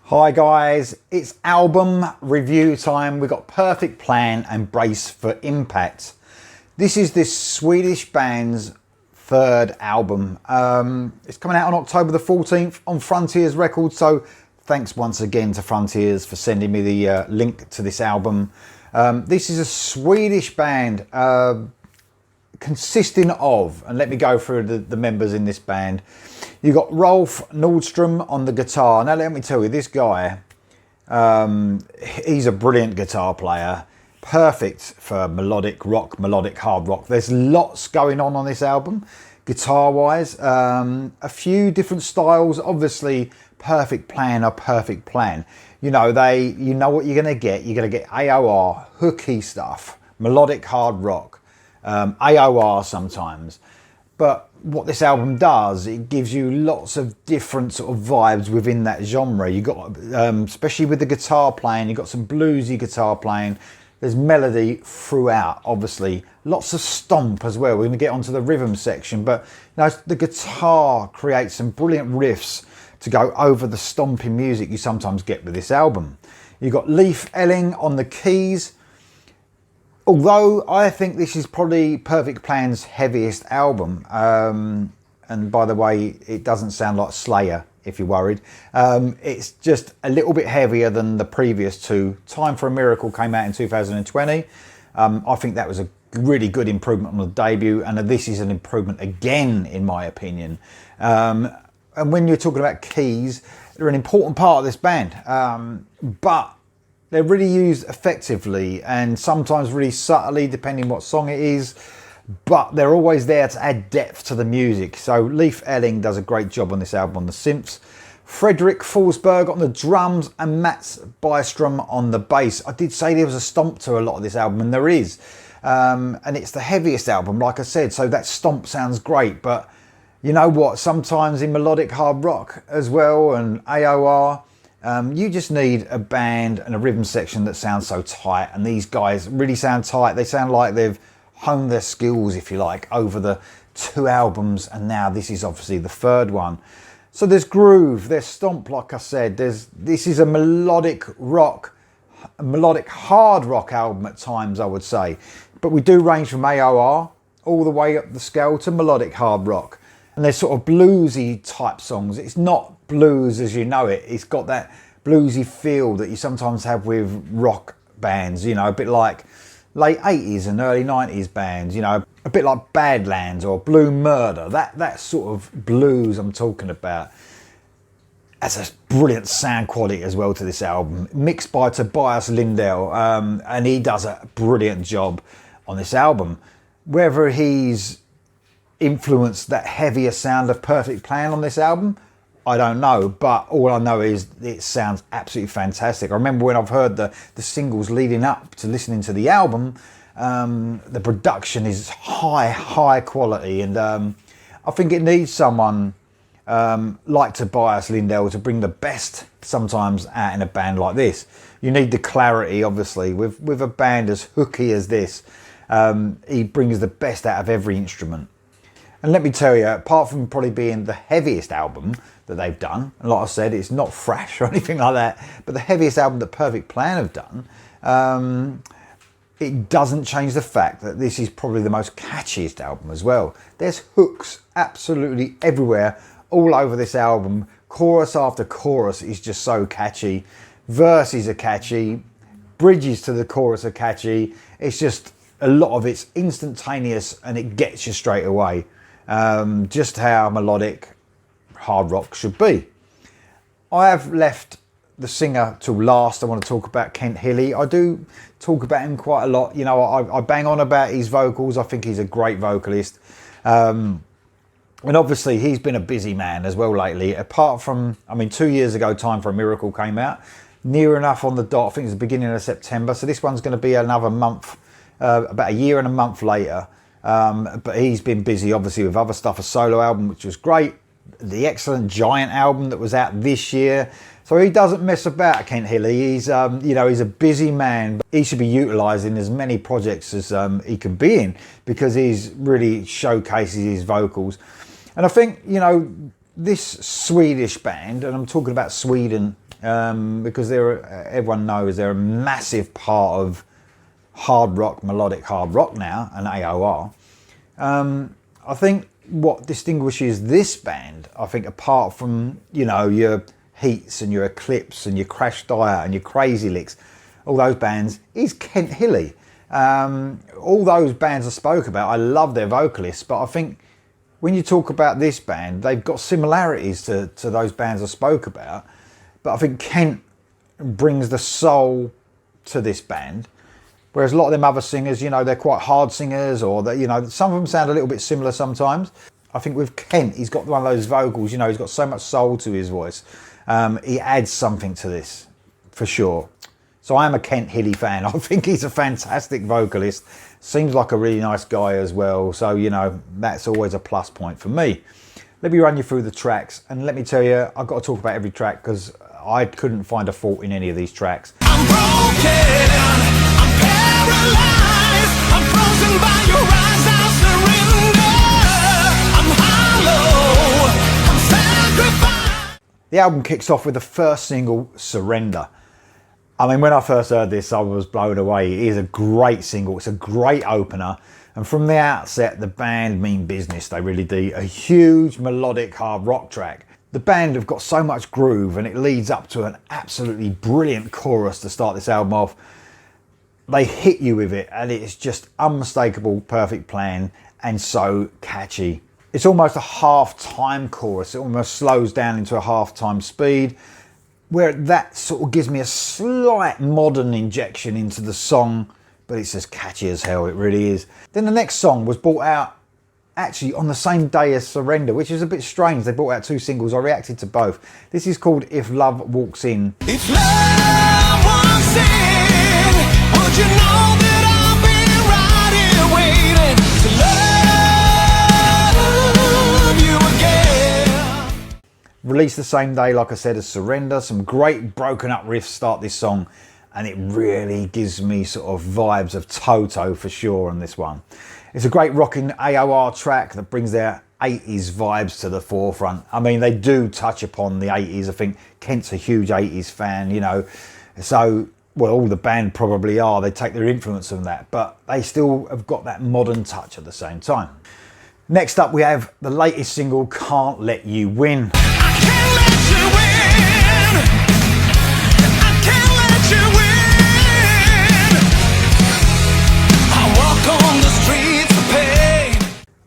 Hi guys, it's album review time. We've got Perfect Plan and Brace for Impact. This is this Swedish band's third album. It's coming out on October the 14th on Frontiers Records, so thanks once again to Frontiers for sending me the link to this album. This is a Swedish band consisting of, and let me go through the members in this band. You've got Rolf Nordström on the guitar. Now let me tell you, this guy, he's a brilliant guitar player. Perfect for melodic rock, melodic hard rock. There's lots going on this album, guitar-wise. A few different styles. Obviously, Perfect Plan are Perfect Plan. You know, you know what you're going to get. You're going to get AOR, hooky stuff, melodic hard rock, AOR sometimes. But what this album does, it gives you lots of different sort of vibes within that genre. You got, especially with the guitar playing, you've got some bluesy guitar playing. There's melody throughout, obviously. Lots of stomp as well. We're going to get onto the rhythm section, but you know, the guitar creates some brilliant riffs to go over the stomping music you sometimes get with this album. You've got Leif Elling on the keys. Although I think this is probably Perfect Plan's heaviest album, and by the way, it doesn't sound like Slayer, if you're worried. It's just a little bit heavier than the previous two. Time for a Miracle came out in 2020. I think that was a really good improvement on the debut, and this is an improvement again, in my opinion. And when you're talking about keys, they're an important part of this band, but they're really used effectively and sometimes really subtly, depending what song it is, but they're always there to add depth to the music. So Leif Elling does a great job on this album on the synths. Fredrik Forsberg on the drums and Mats Byström on the bass. I did say there was a stomp to a lot of this album, and there is. And it's the heaviest album, like I said, so that stomp sounds great. But you know what? Sometimes in melodic hard rock as well and AOR, you just need a band and a rhythm section that sounds so tight, and these guys really sound tight. They sound like they've honed their skills, if you like, over the two albums, and now this is obviously the third one. So there's groove, there's stomp, like I said. This is a melodic rock, a melodic hard rock album at times, I would say, but we do range from AOR all the way up the scale to melodic hard rock. And there's sort of bluesy type songs. It's not blues as you know it. It's got that bluesy feel that you sometimes have with rock bands, you know, a bit like late 80s and early 90s bands, you know, a bit like Badlands or Blue Murder. That sort of blues I'm talking about. Has a brilliant sound quality as well to this album, mixed by Tobias Lindell, and he does a brilliant job on this album. Whether he's influenced that heavier sound of Perfect Plan on this album, I don't know, but all I know is it sounds absolutely fantastic. I remember when I've heard the singles leading up to listening to the album, the production is high quality, and I think it needs someone like Tobias Lindell to bring the best sometimes out in a band like this. You need the clarity, obviously, with a band as hooky as this. He brings the best out of every instrument. And let me tell you, apart from probably being the heaviest album that they've done, and like I said, it's not thrash or anything like that, but the heaviest album that Perfect Plan have done, it doesn't change the fact that this is probably the most catchiest album as well. There's hooks absolutely everywhere, all over this album. Chorus after chorus is just so catchy. Verses are catchy. Bridges to the chorus are catchy. It's just, a lot of it's instantaneous and it gets you straight away. Just how melodic hard rock should be. I have left the singer till last. I want to talk about Kent Hilli. I do talk about him quite a lot. You know, I bang on about his vocals. I think he's a great vocalist. And obviously he's been a busy man as well lately. Apart from, I mean, 2 years ago, Time for a Miracle came out. Near enough on the dot. I think it's the beginning of September. So this one's going to be another month, about a year and a month later. But he's been busy obviously with other stuff, a solo album which was great, the excellent Giant album that was out this year. So he doesn't mess about, Kent Hilli. He's you know, he's a busy man, but he should be utilising as many projects as he can be in, because he's really showcases his vocals. And I think, you know, this Swedish band, and I'm talking about Sweden because everyone knows they're a massive part of hard rock, melodic hard rock now, and AOR. I think what distinguishes this band, I think, apart from, you know, your Heats and your Eclipse and your Crash Diet and your Crazy Licks, all those bands, is Kent Hilli. All those bands I spoke about, I love their vocalists, but I think when you talk about this band, they've got similarities to those bands I spoke about. But I think Kent brings the soul to this band. Whereas a lot of them other singers, you know, they're quite hard singers, or that, you know, some of them sound a little bit similar sometimes. I think with Kent, he's got one of those vocals, you know, he's got so much soul to his voice. He adds something to this, for sure. So I am a Kent Hilli fan. I think he's a fantastic vocalist. Seems like a really nice guy as well. So, you know, that's always a plus point for me. Let me run you through the tracks, and let me tell you, I've got to talk about every track because I couldn't find a fault in any of these tracks. I'm broken, I'm paralyzed, I'm frozen by your eyes, I'll surrender. I'm hollow, I'm sacrificed. The album kicks off with the first single, Surrender. I mean, when I first heard this, I was blown away. It is a great single. It's a great opener. And from the outset, the band mean business. They really do. A huge melodic hard rock track. The band have got so much groove, and it leads up to an absolutely brilliant chorus to start this album off. They hit you with it, and it's just unmistakable, perfect plan, and so catchy. It's almost a half-time chorus. It almost slows down into a half-time speed, where that sort of gives me a slight modern injection into the song, but it's as catchy as hell, it really is. Then the next song was brought out actually on the same day as Surrender, which is a bit strange. They brought out two singles. I reacted to both. This is called If Love Walks In. If love walks in, would you know that I'll be right here waiting to love you again? Released the same day, like I said, as Surrender. Some great broken up riffs start this song, and it really gives me sort of vibes of Toto for sure on this one. It's a great rocking AOR track that brings their 80s vibes to the forefront. I mean, they do touch upon the 80s. I think Kent's a huge 80s fan, you know. So, well, all the band probably are. They take their influence from that, but they still have got that modern touch at the same time. Next up, we have the latest single, Can't Let You Win. I can't let you win. I can't let you win. I walk on the streets of pain.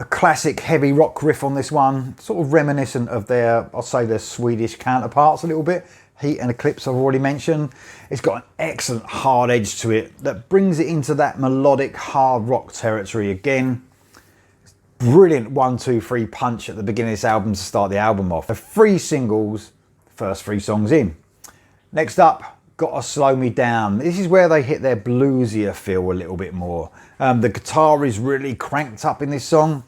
A classic heavy rock riff on this one, sort of reminiscent of their, I'll say their Swedish counterparts a little bit. Heat and Eclipse I've already mentioned. It's got an excellent hard edge to it that brings it into that melodic hard rock territory again. Brilliant 1-2-3 punch at the beginning of this album to start the album off. The 3 singles, first 3 songs in. Next up, Gotta Slow Me Down. This is where they hit their bluesier feel a little bit more. The guitar is really cranked up in this song.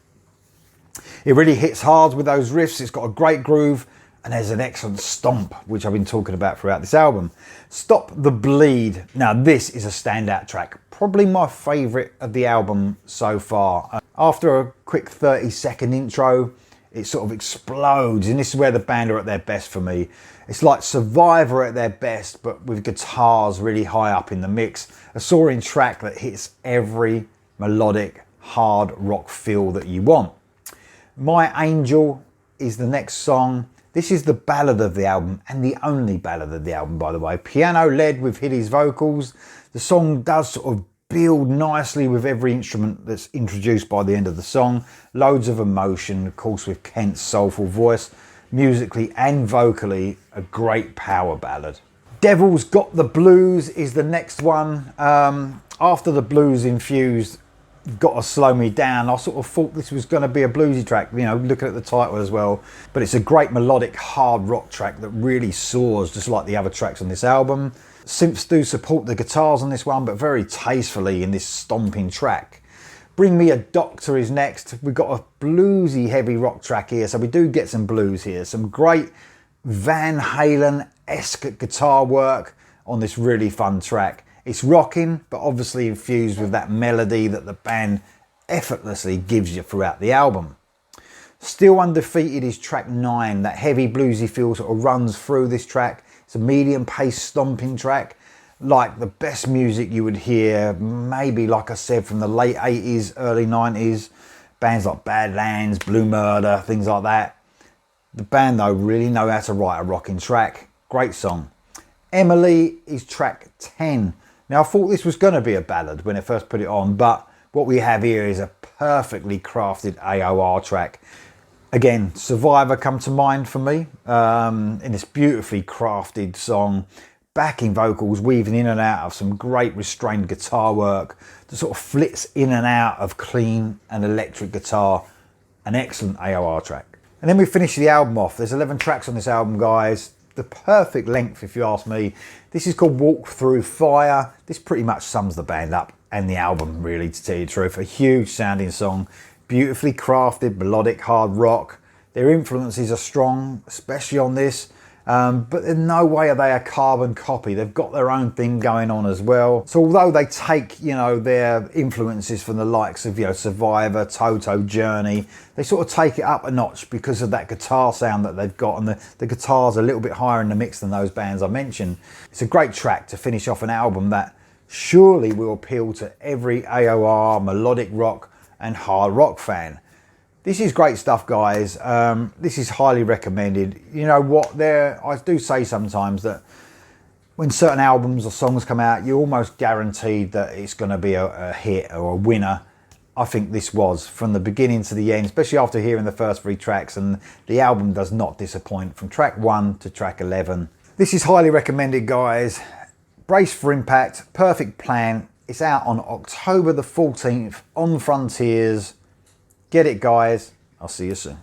It really hits hard with those riffs. It's got a great groove, and there's an excellent stomp, which I've been talking about throughout this album. Stop the Bleed. Now, this is a standout track. Probably my favourite of the album so far. After a quick 30-second intro, it sort of explodes, and this is where the band are at their best for me. It's like Survivor at their best, but with guitars really high up in the mix. A soaring track that hits every melodic, hard rock feel that you want. My Angel is the next song. This is the ballad of the album, and the only ballad of the album, by the way. Piano led with Hilli's vocals. The song does sort of build nicely with every instrument that's introduced by the end of the song. Loads of emotion, of course, with Kent's soulful voice. Musically and vocally, a great power ballad. Devil's Got the Blues is the next one. After the blues infused Gotta Slow Me Down, I sort of thought this was going to be a bluesy track, you know, looking at the title as well. But it's a great melodic hard rock track that really soars, just like the other tracks on this album. Synths do support the guitars on this one, but very tastefully in this stomping track. Bring Me a Doctor is next. We've got a bluesy heavy rock track here, so we do get some blues here. Some great Van Halen-esque guitar work on this really fun track. It's rocking, but obviously infused with that melody that the band effortlessly gives you throughout the album. Still Undefeated is track 9. That heavy bluesy feel sort of runs through this track. It's a medium pace stomping track, like the best music you would hear, maybe like I said, from the late 80s, early 90s, bands like Badlands, Blue Murder, things like that. The band though really know how to write a rocking track. Great song. Emily is track 10. Now I thought this was going to be a ballad when I first put it on, but what we have here is a perfectly crafted AOR track. Again, Survivor come to mind for me in this beautifully crafted song. Backing vocals weaving in and out of some great restrained guitar work that sort of flits in and out of clean and electric guitar. An excellent AOR track. And then we finish the album off. There's 11 tracks on this album, guys. The perfect length, if you ask me. This is called Walk Through Fire. This pretty much sums the band up and the album, really, to tell you the truth. A huge sounding song, beautifully crafted, melodic hard rock. Their influences are strong, especially on this. But in no way are they a carbon copy. They've got their own thing going on as well. So although they take, their influences from the likes of, Survivor, Toto, Journey, they sort of take it up a notch because of that guitar sound that they've got, and the guitar's a little bit higher in the mix than those bands I mentioned. It's a great track to finish off an album that surely will appeal to every AOR, melodic rock and hard rock fan. This is great stuff, guys. This is highly recommended. You know what, I do say sometimes that when certain albums or songs come out, you're almost guaranteed that it's going to be a hit or a winner. I think this was, from the beginning to the end, especially after hearing the first 3 tracks, and the album does not disappoint from track 1 to track 11. This is highly recommended, guys. Brace for impact, Perfect Plan. It's out on October the 14th on Frontiers. Get it, guys. I'll see you soon.